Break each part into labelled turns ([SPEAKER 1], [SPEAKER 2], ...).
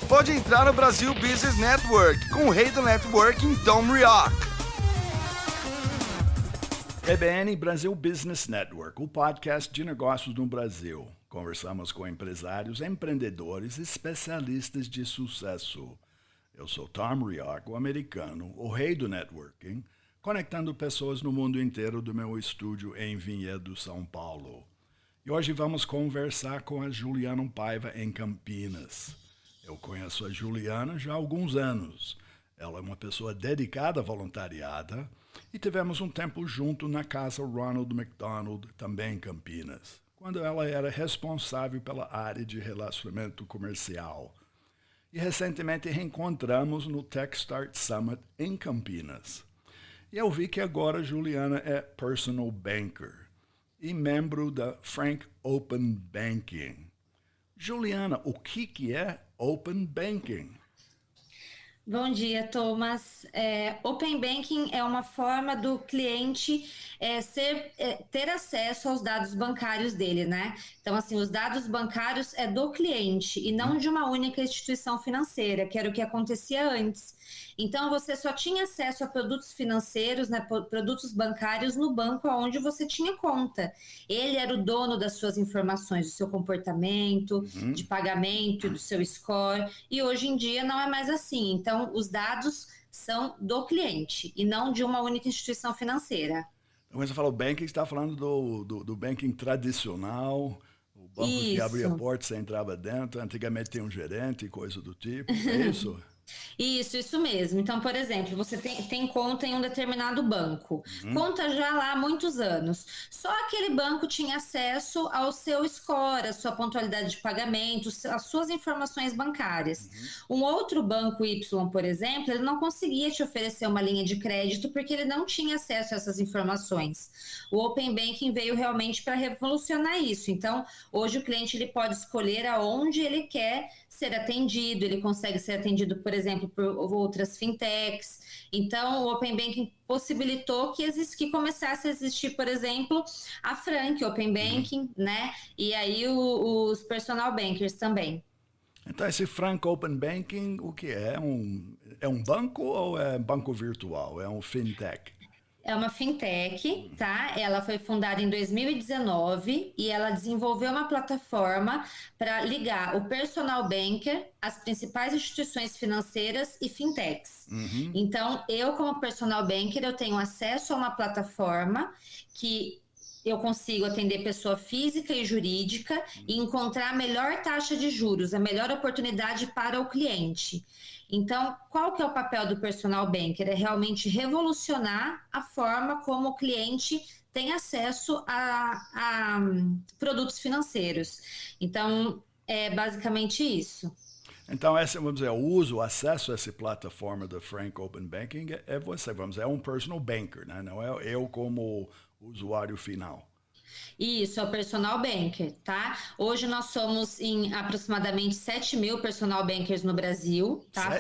[SPEAKER 1] pode entrar no Brasil Business Network com o rei do networking, Tom Rioch.
[SPEAKER 2] EBN Brasil Business Network, o podcast de negócios no Brasil. Conversamos com empresários, empreendedores e especialistas de sucesso. Eu sou Tom Rioch, o americano, o rei do networking, conectando pessoas no mundo inteiro do meu estúdio em Vinhedo, São Paulo. E hoje vamos conversar com a Juliana Paiva em Campinas. Eu conheço a Juliana já há alguns anos. Ela é uma pessoa dedicada à voluntariada e tivemos um tempo junto na casa Ronald McDonald, também em Campinas, quando ela era responsável pela área de relacionamento comercial. E recentemente reencontramos no TechStart Summit em Campinas. E eu vi que agora a Juliana é personal banker e membro da Frank Open Banking. Juliana, o que é Open Banking?
[SPEAKER 3] Bom dia, Thomas. Open Banking é uma forma do cliente ter acesso aos dados bancários dele, né? Então, assim, os dados bancários é do cliente e não de uma única instituição financeira, que era o que acontecia antes. Então, você só tinha acesso a produtos financeiros, né, produtos bancários no banco onde você tinha conta. Ele era o dono das suas informações, do seu comportamento, de pagamento, do seu score. E hoje em dia não é mais assim. Então, os dados são do cliente e não de uma única instituição financeira.
[SPEAKER 2] Quando você fala banking, você está falando do banking tradicional, o banco que abria a porta, você entrava dentro, antigamente tem um gerente e coisa do tipo, é isso?
[SPEAKER 3] Isso mesmo. Então, por exemplo, você tem conta em um determinado banco. Conta já lá há muitos anos. Só aquele banco tinha acesso ao seu score, a sua pontualidade de pagamento, as suas informações bancárias. Um outro banco Y, por exemplo, ele não conseguia te oferecer uma linha de crédito porque ele não tinha acesso a essas informações. O Open Banking veio realmente para revolucionar isso. Então, hoje o cliente ele pode escolher aonde ele quer ser atendido, ele consegue ser atendido, por exemplo, por outras fintechs. Então, o Open Banking possibilitou que começasse a existir, por exemplo, a Frank Open Banking, né? E aí os personal bankers também.
[SPEAKER 2] Então, esse Frank Open Banking, o que é? É um banco ou é banco virtual? É um fintech?
[SPEAKER 3] É uma fintech, tá? Ela foi fundada em 2019 e ela desenvolveu uma plataforma para ligar o personal banker às principais instituições financeiras e fintechs. Então, eu como personal banker, eu tenho acesso a uma plataforma que eu consigo atender pessoa física e jurídica e encontrar a melhor taxa de juros, a melhor oportunidade para o cliente. Então, qual que é o papel do personal banker? É realmente revolucionar a forma como o cliente tem acesso a produtos financeiros. Então, é basicamente isso.
[SPEAKER 2] Então, vamos dizer, o acesso a essa plataforma da Frank Open Banking é você, vamos dizer, é um personal banker, né? Não é eu como usuário final.
[SPEAKER 3] Isso, é o personal banker, tá? Hoje nós somos em aproximadamente 7 mil personal bankers no Brasil, tá?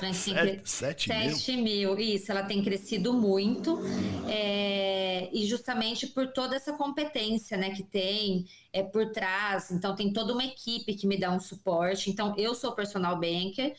[SPEAKER 2] 7
[SPEAKER 3] mil, isso, ela tem crescido muito, e justamente por toda essa competência, né, que tem por trás. Então, tem toda uma equipe que me dá um suporte. Então, eu sou personal banker,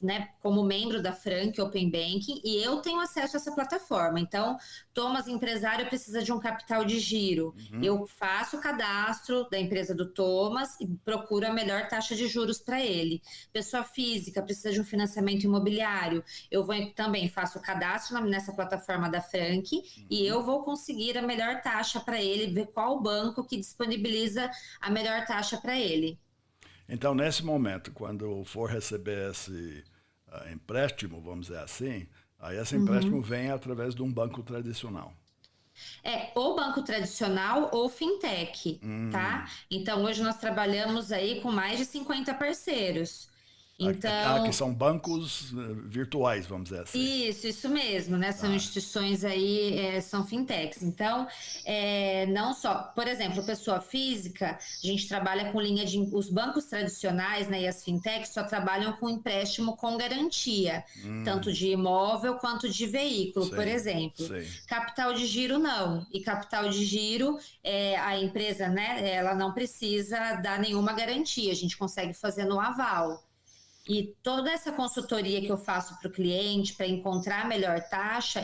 [SPEAKER 3] né, como membro da Frank Open Banking, e eu tenho acesso a essa plataforma. Então, Thomas, empresário, precisa de um capital de giro. Eu faço o cadastro da empresa do Thomas e procuro a melhor taxa de juros para ele. Pessoa física precisa de um financiamento imobiliário. Eu também faço o cadastro nessa plataforma da Frank e eu vou conseguir a melhor taxa para ele, ver qual banco que disponibiliza a melhor taxa para ele.
[SPEAKER 2] Então, nesse momento, quando for receber esse empréstimo, vamos dizer assim, aí esse empréstimo vem através de um banco tradicional.
[SPEAKER 3] Ou banco tradicional ou fintech, tá? Então, hoje nós trabalhamos aí com mais de 50 parceiros. Então,
[SPEAKER 2] que são bancos virtuais, vamos dizer assim.
[SPEAKER 3] Isso mesmo, né? São instituições aí, são fintechs. Então, não só, por exemplo, pessoa física, a gente trabalha com linha de. Os bancos tradicionais, né, e as fintechs só trabalham com empréstimo com garantia, tanto de imóvel quanto de veículo, por exemplo. Capital de giro, não. E capital de giro, a empresa, né, ela não precisa dar nenhuma garantia, a gente consegue fazer no aval. E toda essa consultoria que eu faço para o cliente, para encontrar a melhor taxa,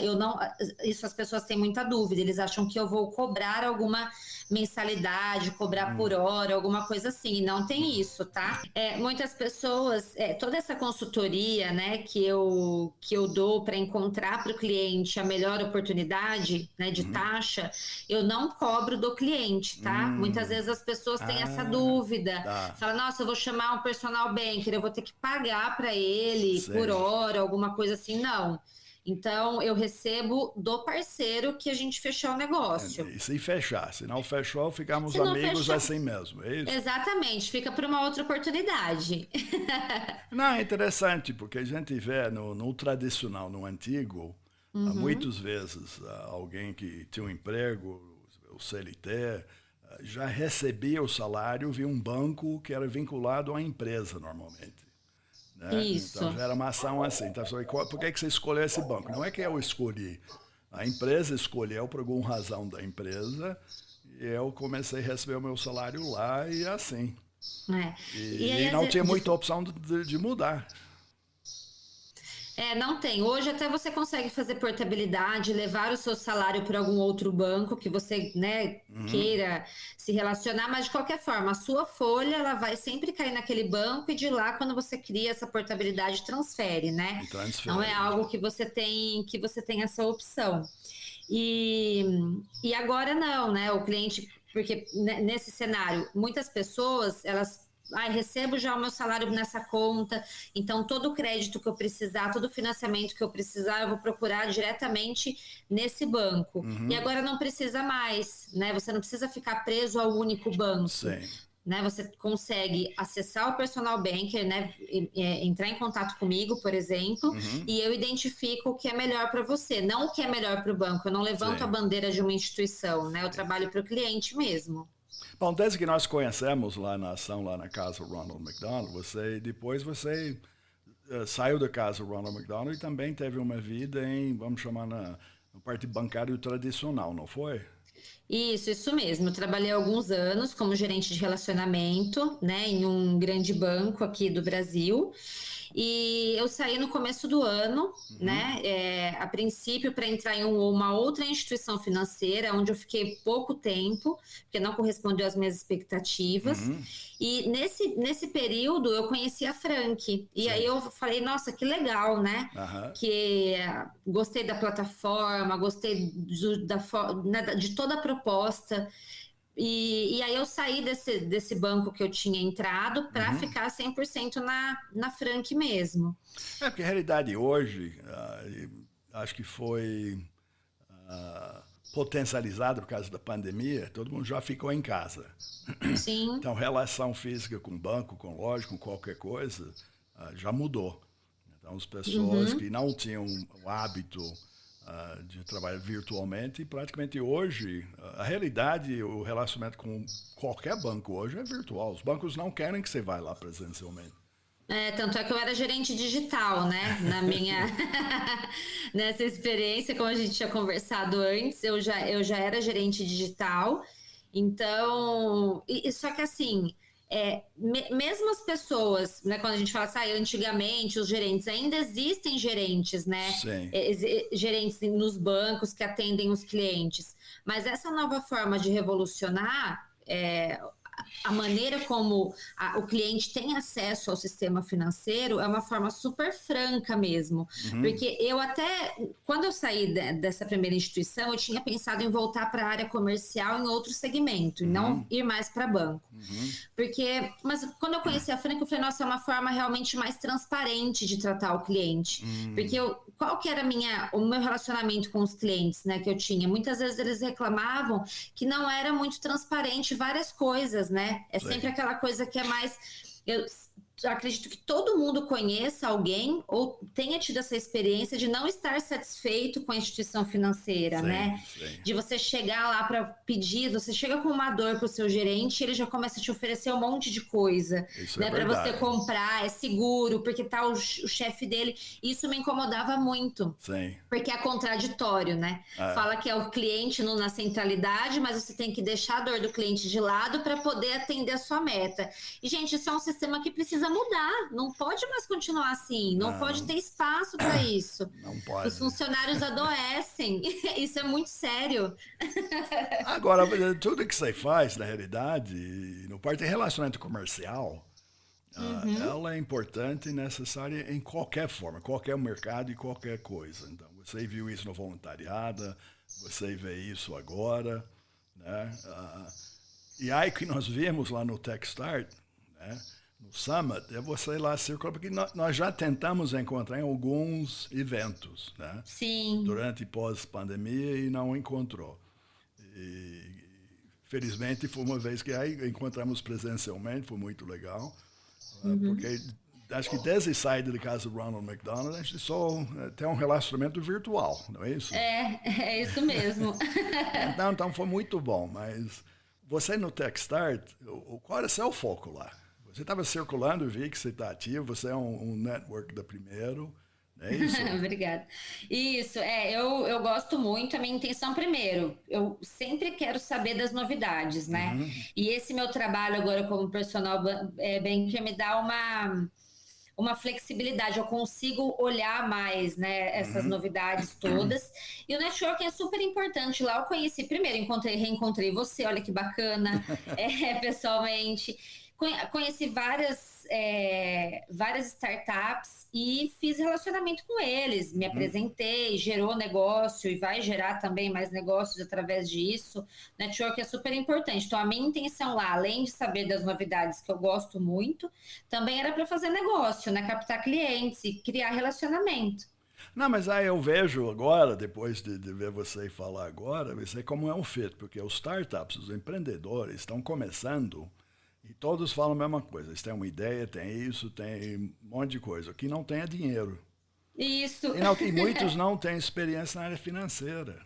[SPEAKER 3] isso as pessoas têm muita dúvida, eles acham que eu vou cobrar alguma mensalidade, cobrar por hora, alguma coisa assim, e não tem isso, tá? Muitas pessoas, toda essa consultoria, né, que eu dou para encontrar para o cliente a melhor oportunidade, né, de taxa, eu não cobro do cliente, tá? Muitas vezes as pessoas têm essa dúvida, fala, nossa, eu vou chamar um personal banker, eu vou ter que pagar para ele por hora, alguma coisa assim, não. Então, eu recebo do parceiro que a gente fechou o negócio.
[SPEAKER 2] E se fechar, se não fechou, ficamos amigos assim mesmo, é isso?
[SPEAKER 3] Exatamente, fica para uma outra oportunidade.
[SPEAKER 2] Não, é interessante, porque a gente vê no tradicional, no antigo, muitas vezes alguém que tinha um emprego, o CLT, já recebia o salário via um banco que era vinculado à empresa, normalmente. Né?
[SPEAKER 3] Isso.
[SPEAKER 2] Então já era uma ação assim. Então, por que você escolheu esse banco? Não é que eu escolhi. A empresa escolheu por alguma razão da empresa e eu comecei a receber o meu salário lá e assim. E não tinha muita opção de mudar.
[SPEAKER 3] Não tem. Hoje até você consegue fazer portabilidade, levar o seu salário para algum outro banco que você, né, queira se relacionar, mas de qualquer forma, a sua folha ela vai sempre cair naquele banco e de lá, quando você cria essa portabilidade, transfere, né? Não é algo que você tem essa opção. E agora não, né? O cliente, porque nesse cenário, muitas pessoas, elas recebo já o meu salário nessa conta, então todo o crédito que eu precisar, todo o financiamento que eu precisar, eu vou procurar diretamente nesse banco. E agora não precisa mais, né? Você não precisa ficar preso ao único banco.
[SPEAKER 2] Sim.
[SPEAKER 3] Né? Você consegue acessar o personal banker, né? Entrar em contato comigo, por exemplo, e eu identifico o que é melhor para você, não o que é melhor para o banco. Eu não levanto a bandeira de uma instituição, né? Eu trabalho para o cliente mesmo.
[SPEAKER 2] Bom, desde que nós conhecemos lá na ação, lá na casa Ronald McDonald, depois você saiu da casa Ronald McDonald e também teve uma vida em, vamos chamar, na parte bancária tradicional, não foi?
[SPEAKER 3] Isso mesmo. Eu trabalhei alguns anos como gerente de relacionamento, né, em um grande banco aqui do Brasil. E eu saí no começo do ano, né, a princípio para entrar em uma outra instituição financeira, onde eu fiquei pouco tempo, porque não correspondeu às minhas expectativas. E nesse período eu conheci a Frank. E aí eu falei, nossa, que legal, né? Que gostei da plataforma, gostei de toda a proposta. E aí eu saí desse banco que eu tinha entrado para ficar 100% na Frank mesmo.
[SPEAKER 2] Porque a realidade hoje, acho que foi potencializado por causa da pandemia, todo mundo já ficou em casa.
[SPEAKER 3] Sim.
[SPEAKER 2] Então, relação física com banco, com loja, com qualquer coisa, já mudou. Então, as pessoas que não tinham o hábito de trabalhar virtualmente, praticamente hoje, a realidade, o relacionamento com qualquer banco hoje é virtual. Os bancos não querem que você vá lá presencialmente.
[SPEAKER 3] Tanto é que eu era gerente digital, né? Nessa experiência, como a gente tinha conversado antes, eu já era gerente digital. Então, só que assim, mesmo as pessoas, né, quando a gente fala assim, antigamente os gerentes, ainda existem gerentes, né? Gerentes nos bancos que atendem os clientes. Mas essa nova forma de revolucionar a maneira como o cliente tem acesso ao sistema financeiro é uma forma super franca mesmo. Porque eu até, quando eu saí dessa primeira instituição, eu tinha pensado em voltar para a área comercial em outro segmento, e não ir mais para banco. Mas quando eu conheci a Frank, eu falei, nossa, é uma forma realmente mais transparente de tratar o cliente. Porque qual que era o meu relacionamento com os clientes, né, que eu tinha? Muitas vezes eles reclamavam que não era muito transparente várias coisas, né? É sempre aquela coisa que é mais... Eu acredito que todo mundo conheça alguém ou tenha tido essa experiência de não estar satisfeito com a instituição financeira, né? De você chegar lá para pedir, você chega com uma dor para o seu gerente, ele já começa a te oferecer um monte de coisa, né? Para você comprar, é seguro, porque tá o chefe dele. Isso me incomodava muito. Porque é contraditório, né? Fala que é o cliente na centralidade, mas você tem que deixar a dor do cliente de lado para poder atender a sua meta. E, gente, isso é um sistema que precisa mudar. Não pode mais continuar assim. Não pode ter espaço para isso.
[SPEAKER 2] Não pode.
[SPEAKER 3] Os funcionários adoecem. Isso é muito sério.
[SPEAKER 2] Agora, tudo que você faz, na realidade, no parte de relacionamento comercial, ela é importante e necessária em qualquer forma, qualquer mercado e qualquer coisa. Então, você viu isso no voluntariado, você vê isso agora, né? E aí que nós vimos lá no TechStart, né? No Summit, é você lá circular, porque nós já tentamos encontrar em alguns eventos, né?
[SPEAKER 3] Sim.
[SPEAKER 2] Durante e pós-pandemia e não encontrou. E, felizmente, foi uma vez que aí encontramos presencialmente, foi muito legal, porque acho que desde a saída de casa do Ronald McDonald, a gente só tem um relacionamento virtual, não é isso?
[SPEAKER 3] É isso mesmo.
[SPEAKER 2] Então foi muito bom, mas você no TechStart, qual era o seu foco lá? Você estava circulando, eu vi que você está ativo, você é um network da Primeiro, é isso?
[SPEAKER 3] Obrigada. Isso, eu gosto muito, a minha intenção primeiro, eu sempre quero saber das novidades, né? E esse meu trabalho agora como personal banker me dá uma flexibilidade, eu consigo olhar mais, né, essas novidades todas. E o networking é super importante. Lá eu conheci, primeiro, reencontrei você, olha que bacana, pessoalmente. Conheci várias startups e fiz relacionamento com eles, me apresentei, gerou negócio e vai gerar também mais negócios através disso. Network é super importante. Então, a minha intenção lá, além de saber das novidades que eu gosto muito, também era para fazer negócio, né? Captar clientes e criar relacionamento.
[SPEAKER 2] Não, mas aí eu vejo agora, depois de ver você falar agora, você como é um fit, porque os startups, os empreendedores estão começando. E todos falam a mesma coisa. Eles têm uma ideia, tem isso, tem um monte de coisa. O que não tem é dinheiro.
[SPEAKER 3] Isso.
[SPEAKER 2] E muitos não têm experiência na área financeira.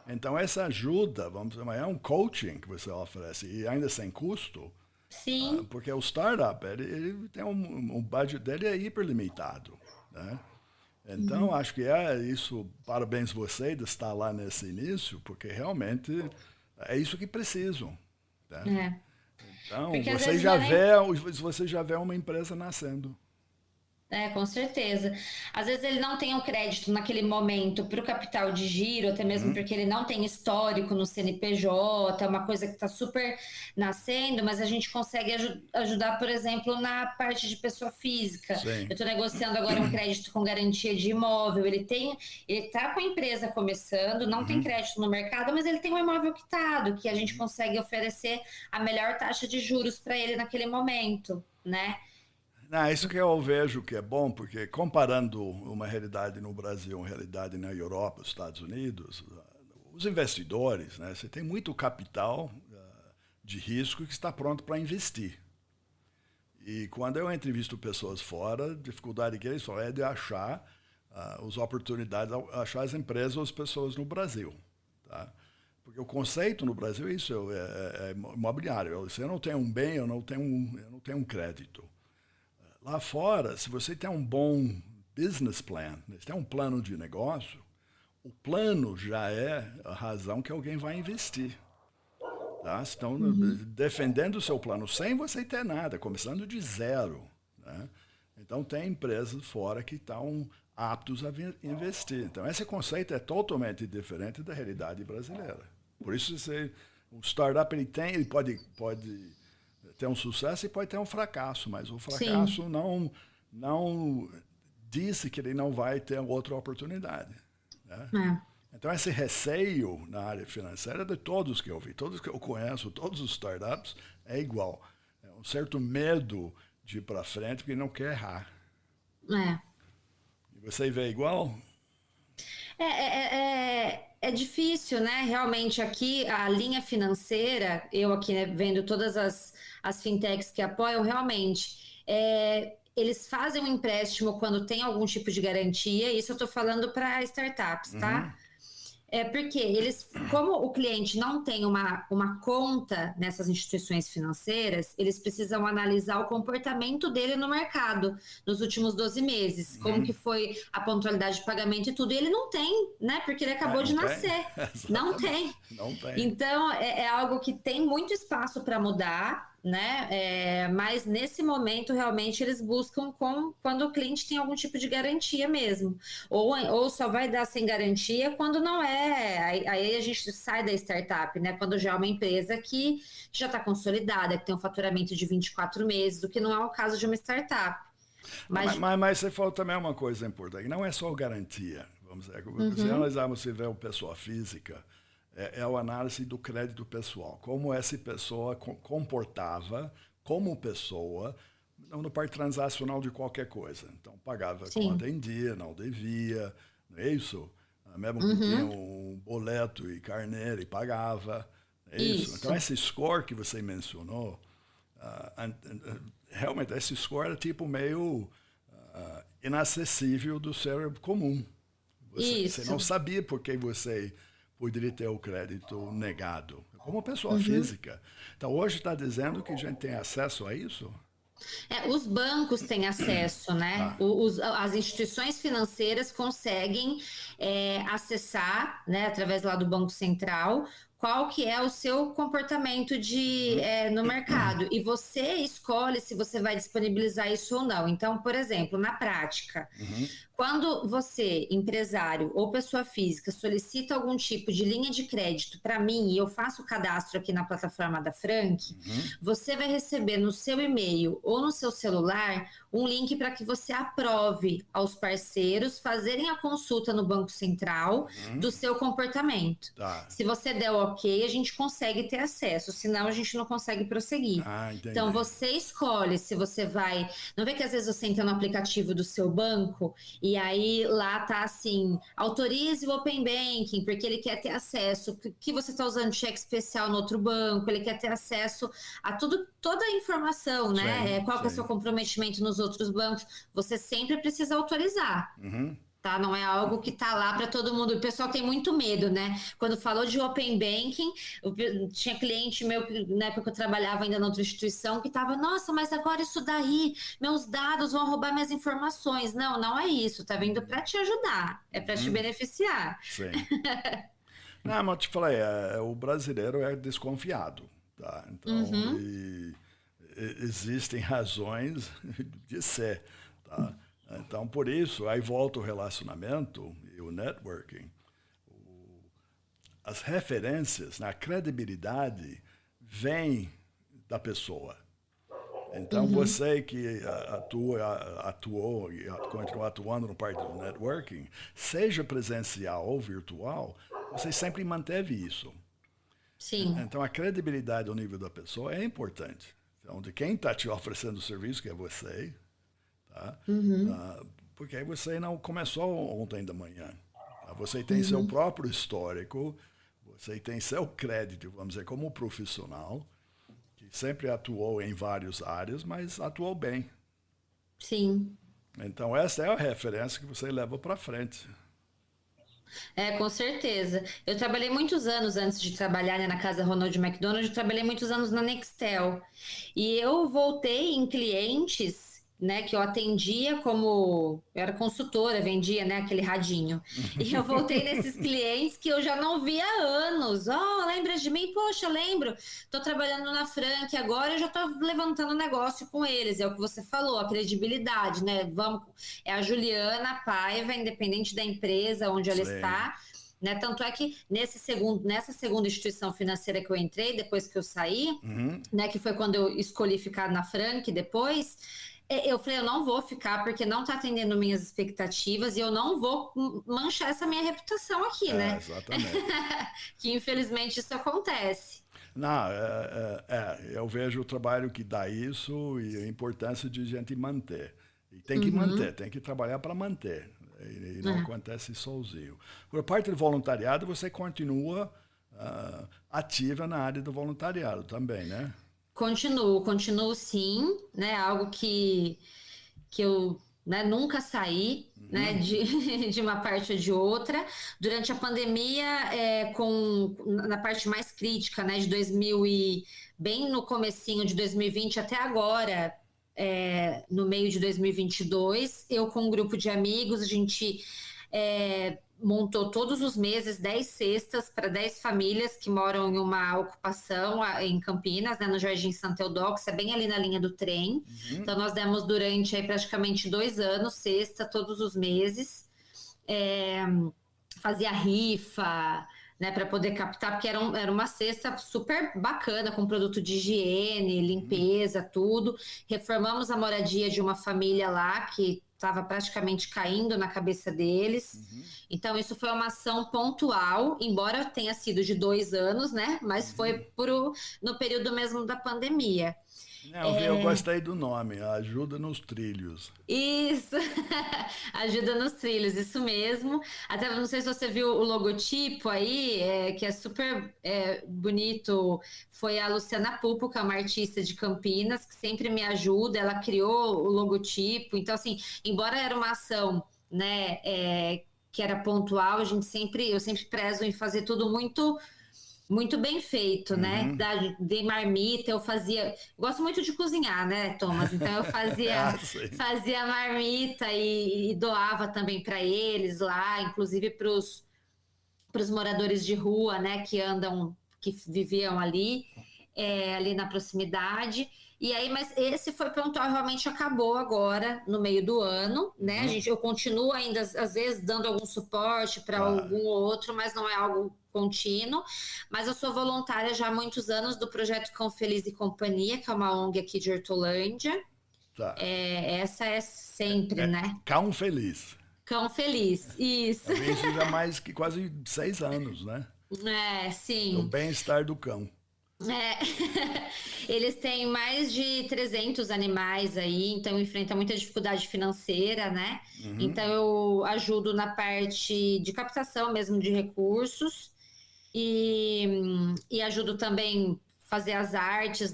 [SPEAKER 2] Então, essa ajuda, vamos dizer, é um coaching que você oferece, e ainda sem custo.
[SPEAKER 3] Sim.
[SPEAKER 2] Porque o startup, ele tem um budget dele é hiperlimitado, né? Então, acho que é isso. Parabéns você de estar lá nesse início, porque realmente é isso que precisam, né? Então, você já vê uma empresa nascendo.
[SPEAKER 3] Com certeza. Às vezes ele não tem o crédito naquele momento para o capital de giro, até mesmo porque ele não tem histórico no CNPJ, é uma coisa que está super nascendo, mas a gente consegue ajudar, por exemplo, na parte de pessoa física.
[SPEAKER 2] Sim.
[SPEAKER 3] Eu estou negociando agora um crédito com garantia de imóvel, ele está com a empresa começando, não tem crédito no mercado, mas ele tem um imóvel quitado, que a gente consegue oferecer a melhor taxa de juros para ele naquele momento, né?
[SPEAKER 2] Não, isso que eu vejo que é bom, porque comparando uma realidade no Brasil, uma realidade na Europa, nos Estados Unidos, os investidores, né, você tem muito capital de risco que está pronto para investir. E quando eu entrevisto pessoas fora, a dificuldade que eles falam é de achar as oportunidades, achar as empresas ou as pessoas no Brasil. Tá? Porque o conceito no Brasil é isso, é imobiliário. Se eu não tenho um bem, eu não tenho um crédito. Lá fora, se você tem um bom business plan, se tem um plano de negócio, o plano já é a razão que alguém vai investir. Tá? Estão defendendo o seu plano sem você ter nada, começando de zero. Né? Então, tem empresas fora que estão aptos a investir. Então, esse conceito é totalmente diferente da realidade brasileira. Por isso, o startup ele pode ter um sucesso e pode ter um fracasso, mas o fracasso não disse que ele não vai ter outra oportunidade. Né? Então, esse receio na área financeira de todos que eu vi, todos que eu conheço, todos os startups, é igual. É um certo medo de ir para frente porque não quer errar. E você vê igual?
[SPEAKER 3] É difícil, né? Realmente aqui, a linha financeira, eu aqui, né, vendo todas as fintechs que apoiam, realmente, eles fazem um empréstimo quando tem algum tipo de garantia, isso eu estou falando para startups, tá? Porque como o cliente não tem uma conta nessas instituições financeiras, eles precisam analisar o comportamento dele no mercado nos últimos 12 meses, como que foi a pontualidade de pagamento e tudo. E ele não tem, né? Porque ele acabou de nascer. Não tem.
[SPEAKER 2] Não tem.
[SPEAKER 3] Então, é algo que tem muito espaço para mudar. né? Mas nesse momento, realmente, eles buscam quando o cliente tem algum tipo de garantia mesmo. Ou só vai dar sem garantia quando não é. Aí a gente sai da startup, né? Quando já é uma empresa que já está consolidada, que tem um faturamento de 24 meses, o que não é o caso de uma startup.
[SPEAKER 2] Mas você falou também uma coisa importante, não é só garantia. Vamos dizer, se analisarmos, se vê uma pessoa física, é a análise do crédito pessoal. Como essa pessoa comportava como pessoa no parte transacional de qualquer coisa. Então, pagava conta em dia, não devia, não é isso? Mesmo que tinha um boleto e carnê, ele pagava. É isso. Então, esse score que você mencionou, realmente, esse score é tipo meio inacessível do ser comum. Você não sabia por que você poderia ter o crédito negado, como pessoa física. Então, hoje está dizendo que a gente tem acesso a isso?
[SPEAKER 3] Os bancos têm acesso, né? As instituições financeiras conseguem acessar, né, através lá do Banco Central, qual que é o seu comportamento no mercado. E você escolhe se você vai disponibilizar isso ou não. Então, por exemplo, na prática, quando você, empresário ou pessoa física, solicita algum tipo de linha de crédito para mim e eu faço o cadastro aqui na plataforma da Frank, você vai receber no seu e-mail ou no seu celular um link para que você aprove aos parceiros fazerem a consulta no Banco Central do seu comportamento. Se você der o ok, a gente consegue ter acesso, senão a gente não consegue prosseguir. Então, você escolhe se você vai... Não vê que às vezes você entra no aplicativo do seu banco e aí lá tá assim, autorize o Open Banking, porque ele quer ter acesso, que você está usando cheque especial no outro banco, ele quer ter acesso a toda a informação, né? Qual que é o seu comprometimento nos outros bancos, você sempre precisa autorizar. Tá? Não é algo que tá lá para todo mundo. O pessoal tem muito medo, né? Quando falou de Open Banking, tinha cliente meu, na época que eu trabalhava ainda na outra instituição, que tava, nossa, mas agora isso daí, meus dados vão roubar minhas informações. Não, não é isso. Tá vindo para te ajudar, é para te beneficiar.
[SPEAKER 2] Sim. Não, mas eu te falei, o brasileiro é desconfiado, tá? Então, existem razões de ser, tá? Então, por isso, aí volta o relacionamento e o networking. As referências, a credibilidade vem da pessoa. Então, você que atuou e continua atuando no parte do networking, seja presencial ou virtual, você sempre manteve isso.
[SPEAKER 3] Sim.
[SPEAKER 2] Então, a credibilidade ao nível da pessoa é importante. Então, de quem está te oferecendo o serviço, que é você... Tá? Porque aí você não começou ontem da manhã. Tá? Você tem seu próprio histórico, você tem seu crédito, vamos dizer, como profissional, que sempre atuou em várias áreas, mas atuou bem.
[SPEAKER 3] Sim.
[SPEAKER 2] Então, essa é a referência que você leva para frente.
[SPEAKER 3] Com certeza. Eu trabalhei muitos anos antes de trabalhar, né, na casa Ronald McDonald, eu trabalhei muitos anos na Nextel. E eu voltei em clientes, né, que eu atendia eu era consultora, vendia, né, aquele radinho. E eu voltei nesses clientes que eu já não via há anos. Lembra de mim? Poxa, lembro. Tô trabalhando na Frank agora, eu já tô levantando negócio com eles. É o que você falou, a credibilidade, né? É a Juliana Paiva, independente da empresa onde ela está. Né? Tanto é que nessa segunda instituição financeira que eu entrei, depois que eu saí, né, que foi quando eu escolhi ficar na Frank depois... Eu falei, eu não vou ficar porque não está atendendo minhas expectativas e eu não vou manchar essa minha reputação aqui, né?
[SPEAKER 2] Exatamente.
[SPEAKER 3] Que infelizmente isso acontece.
[SPEAKER 2] Não, eu vejo o trabalho que dá isso e a importância de a gente manter. E tem que manter, tem que trabalhar para manter. E não acontece sozinho. Por parte do voluntariado, você continua ativa na área do voluntariado também, né?
[SPEAKER 3] Continuo sim, né? Algo que eu, né, nunca saí, né, de uma parte ou de outra. Durante a pandemia, na parte mais crítica, né, bem no comecinho de 2020 até agora, no meio de 2022, eu com um grupo de amigos, a gente montou todos os meses 10 cestas para 10 famílias que moram em uma ocupação em Campinas, né, no Jardim Santa Eudóxia, bem ali na linha do trem. Então, nós demos durante aí, praticamente 2 anos, cesta todos os meses. Fazia rifa, né, para poder captar, porque era uma cesta super bacana, com produto de higiene, limpeza, tudo. Reformamos a moradia de uma família lá que estava praticamente caindo na cabeça deles. Então, isso foi uma ação pontual, embora tenha sido de 2 anos, né? Mas foi no período mesmo da pandemia.
[SPEAKER 2] Eu gostei do nome, Ajuda nos Trilhos.
[SPEAKER 3] Isso, ajuda nos trilhos, isso mesmo. Até não sei se você viu o logotipo aí, que é super bonito. Foi a Luciana Pupo, que é uma artista de Campinas, que sempre me ajuda. Ela criou o logotipo. Então, assim, embora era uma ação, né, que era pontual, eu sempre prezo em fazer tudo muito bem feito, né? De marmita, eu gosto muito de cozinhar, né, Thomas? Então eu fazia marmita e doava também para eles lá, inclusive para os moradores de rua, né, que viviam ali na proximidade. E aí, mas esse foi pontual, realmente acabou agora, no meio do ano, né? Eu continuo ainda, às vezes, dando algum suporte para algum outro, mas não é algo contínuo. Mas eu sou voluntária já há muitos anos do projeto Cão Feliz e Companhia, que é uma ONG aqui de Hortolândia.
[SPEAKER 2] Tá.
[SPEAKER 3] Essa é sempre, né?
[SPEAKER 2] Cão Feliz.
[SPEAKER 3] Cão Feliz, isso.
[SPEAKER 2] Isso já mais que quase 6 anos, né?
[SPEAKER 3] Sim.
[SPEAKER 2] O bem-estar do cão.
[SPEAKER 3] Eles têm mais de 300 animais aí, então enfrenta muita dificuldade financeira, né? Então eu ajudo na parte de captação mesmo de recursos e ajudo também fazer as artes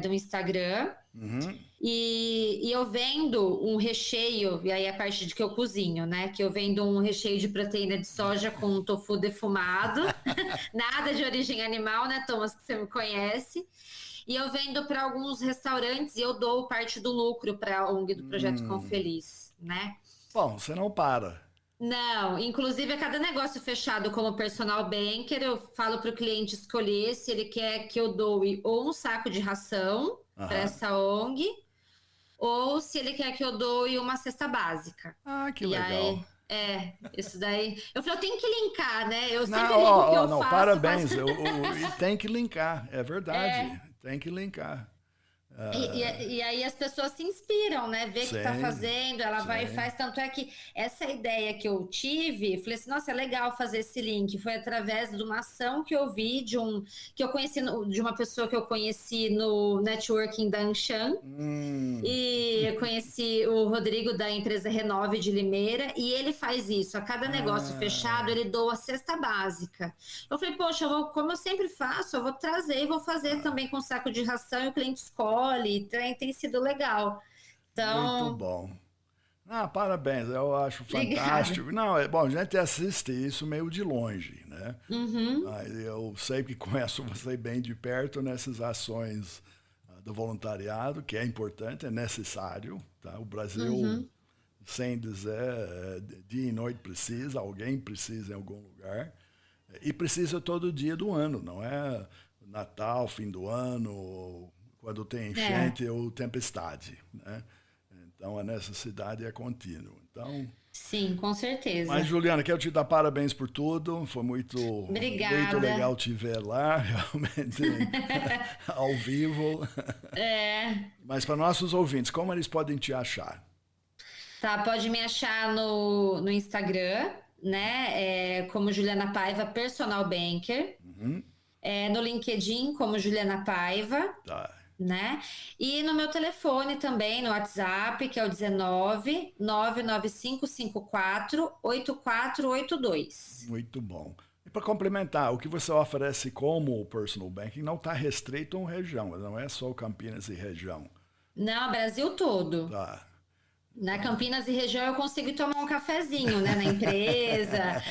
[SPEAKER 3] do Instagram. E eu vendo um recheio, e aí a parte de que eu cozinho, né? Que eu vendo um recheio de proteína de soja com tofu defumado. Nada de origem animal, né, Thomas? Que você me conhece. E eu vendo para alguns restaurantes e eu dou parte do lucro para a ONG do Projeto Cão Feliz, né?
[SPEAKER 2] Bom, você não para.
[SPEAKER 3] Não, inclusive a cada negócio fechado como personal banker, eu falo para o cliente escolher se ele quer que eu doe ou um saco de ração para essa ONG, ou se ele quer que eu doe uma cesta básica.
[SPEAKER 2] Que legal.
[SPEAKER 3] Aí, isso daí. Eu falei, eu tenho que linkar, né? Eu sempre
[SPEAKER 2] Não,
[SPEAKER 3] linko o que eu faço.
[SPEAKER 2] parabéns. E tem que linkar, é verdade. Tem que linkar.
[SPEAKER 3] E aí as pessoas se inspiram, né? Vê que tá fazendo, ela vai e faz. Tanto é que essa ideia que eu tive, falei assim, nossa, é legal fazer esse link. Foi através de uma ação que eu vi que eu conheci de uma pessoa que eu conheci no networking da Anshan. E eu conheci o Rodrigo da empresa Renove de Limeira, e ele faz isso. A cada negócio fechado, ele doa a cesta básica. Eu falei, poxa, como eu sempre faço, eu vou trazer e vou fazer também com saco de ração e o cliente escolhe. Tem sido legal. Então,
[SPEAKER 2] muito bom. Parabéns, eu acho fantástico.
[SPEAKER 3] Obrigada.
[SPEAKER 2] Bom, a gente assiste isso meio de longe, né? Eu sei que conheço você bem de perto nessas ações do voluntariado, que é importante, é necessário. Tá? O Brasil, sem dizer, dia e noite precisa, alguém precisa em algum lugar. E precisa todo dia do ano, não é Natal, fim do ano, quando tem enchente ou tempestade, né? Então, a necessidade é contínua. Então,
[SPEAKER 3] sim, com certeza.
[SPEAKER 2] Mas, Juliana, quero te dar parabéns por tudo. Foi muito legal te ver lá, realmente, ao vivo. Mas, para nossos ouvintes, como eles podem te achar?
[SPEAKER 3] Tá, pode me achar no Instagram, né? Como Juliana Paiva, Personal Banker. No LinkedIn, como Juliana Paiva.
[SPEAKER 2] Tá.
[SPEAKER 3] Né? E no meu telefone também, no WhatsApp, que é o 19 99554 8482.
[SPEAKER 2] Muito bom. E para complementar, o que você oferece como personal banking não está restrito a uma região, não é só Campinas e região.
[SPEAKER 3] Não, Brasil todo.
[SPEAKER 2] Tá.
[SPEAKER 3] Na Campinas e região eu consigo tomar um cafezinho, né, na empresa.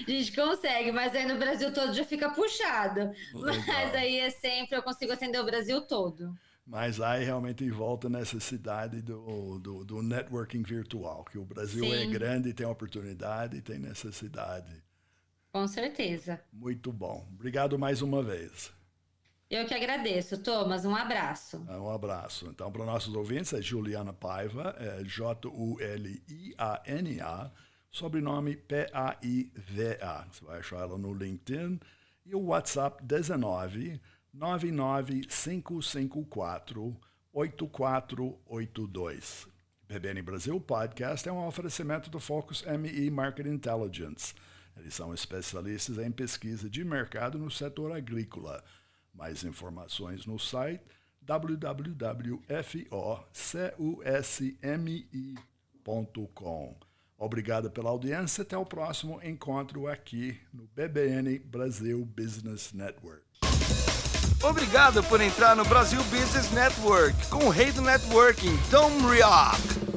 [SPEAKER 3] A gente consegue, mas aí no Brasil todo já fica puxado. Legal. Mas aí eu consigo atender o Brasil todo.
[SPEAKER 2] Mas aí realmente volta a necessidade do networking virtual, que o Brasil é
[SPEAKER 3] Sim,
[SPEAKER 2] grande, tem oportunidade e tem necessidade.
[SPEAKER 3] com certeza.
[SPEAKER 2] Muito bom. Obrigado mais uma vez.
[SPEAKER 3] Eu que agradeço, Thomas. Um abraço.
[SPEAKER 2] Um abraço. Então, para os nossos ouvintes, é Juliana Paiva, é Juliana, sobrenome Paiva. Você vai achar ela no LinkedIn. E o WhatsApp 19 99554 8482. BBN Brasil Podcast é um oferecimento do Focus ME Market Intelligence. Eles são especialistas em pesquisa de mercado no setor agrícola. Mais informações no site www.focusme.com. Obrigado pela audiência. Até o próximo encontro aqui no BBN Brasil Business Network.
[SPEAKER 1] Obrigado por entrar no Brasil Business Network com o rei do networking, Tom Rioch.